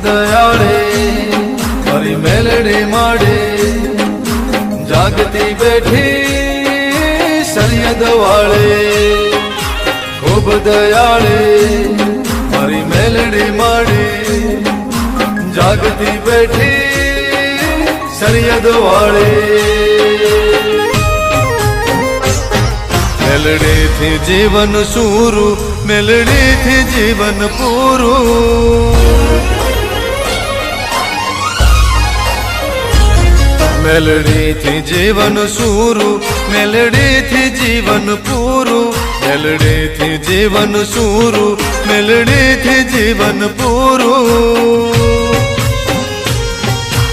દયાળે મારી મેલડી માડે જાગતી બેઠી સરિયદ વાળે ખૂબ દયાળે મારી મેલડી માડે જાગતી બેઠી સરિયદ વાળે મેલડીથી જીવન સૂરું મેલડીથી જીવન પૂરું મેલડીથી જીવન સૂરું મેલડીથી જીવન પૂરું મેલડીથી જીવન સૂરું મેલડીથી જીવન પૂરું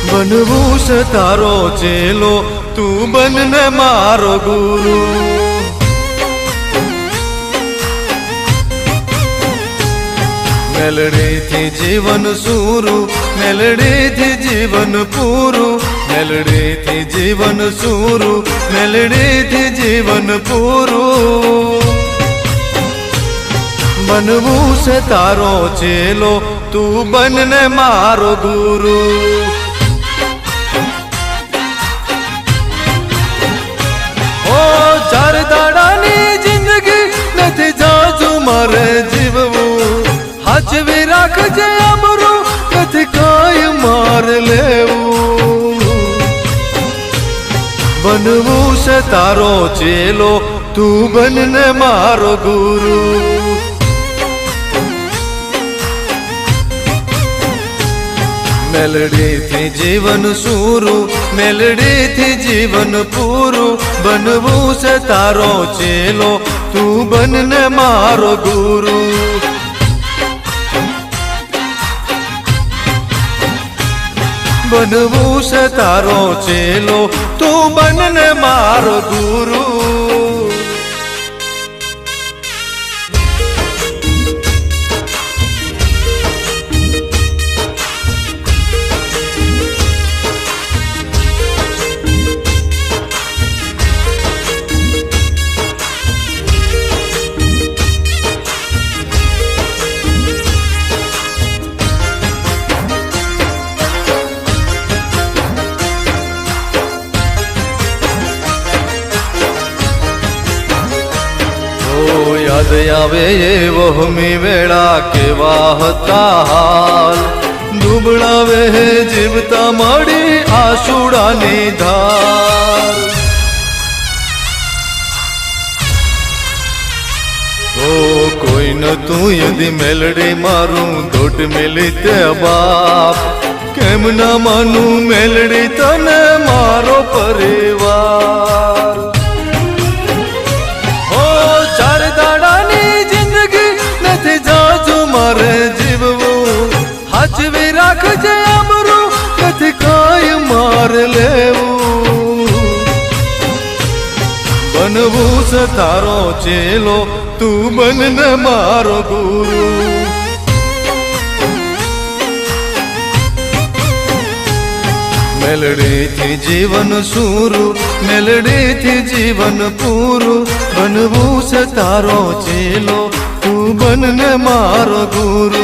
બનવું છે તારો ચેલો તું બનને મારો ગુરુ મેલડીથી જીવન સૂરું મેલડીથી જીવન પૂરું મેલડીથી જીવન સૂરું મેલડીથી જીવન પૂરું બનવું છે તારો ચેલો તું બનને મારો ગુરુ ઓ ચાર દાડાની જિંદગી નથી જાજુ મારે જીવવું હાચવી રાખજે આબરૂ નથી કાંઈ માર લેવું બનવું છે તારો ચેલો તું બનને મારો ગુરુ મેલડીથી જીવન સૂરું મેલડીથી જીવન પૂરું બનવું છે તારો ચેલો તું બનને મારો ગુરુ બનવું છે તારો ચેલો તું બનને મારો ગુરુ યાદ આવે એ વહમી વેળા કેવા હતા હાલ દુબળાવે હે જીવતા મળી આસુડાની ધાર ઓ કોઈ નતું યદી મેલડી મારું દોટ મિલી તે બાપ કેમ ના માનું મેલડી તને મારો પરિવાર મારે જીવવું હાચવી રાખજે આબરૂ નથી કાંઈ માર લેવું બનવું છે તારો ચેલો તું બનને મારો ગુરુ મેલડીથી જીવન સૂરું મેલડીથી જીવન પૂરું બનવું છે તારો ચેલો તું બનને મારો ગુરુ